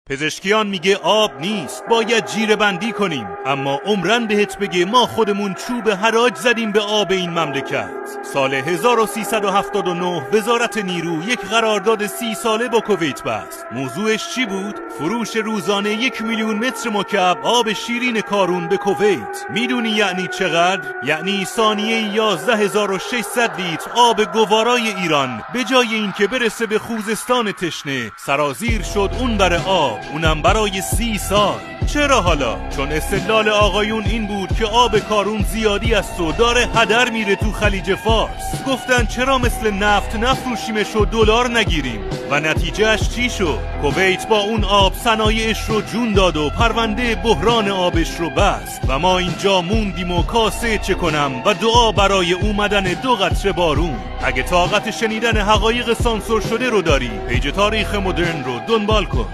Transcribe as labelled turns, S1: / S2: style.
S1: پزشکیان میگه آب نیست، باید جیره بندی کنیم، اما عمرن بهت بگه ما خودمون چوب حراج زدیم به آب این مملکت. سال 1379 وزارت نیرو یک قرارداد 30 ساله با کویت بست. موضوعش چی بود؟ فروش روزانه 1 میلیون متر مکعب آب شیرین کارون به کویت. میدونی یعنی چقدر؟ یعنی ثانیه 11600 لیتر آب گوارای ایران به جای اینکه برسه به خوزستان تشنه سرازیر شد اون بر آب، اونم برای 30 سال. چرا حالا؟ چون استدلال آقایون این بود که آب کارون زیادی است و داره هدر میره تو خلیج فارس. گفتن چرا مثل نفت نفروشیمش و دلار نگیریم؟ و نتیجهش چی شد؟ کویت با اون آب صنایعش رو جون داد و پرونده بحران آبش رو بست و ما اینجا موندیم و کاسه چه کنم و دعا برای اومدن 2 قطره بارون. اگه طاقت شنیدن حقایق سانسور شده رو داری، پیج تاریخ مدرن رو دنبال کن.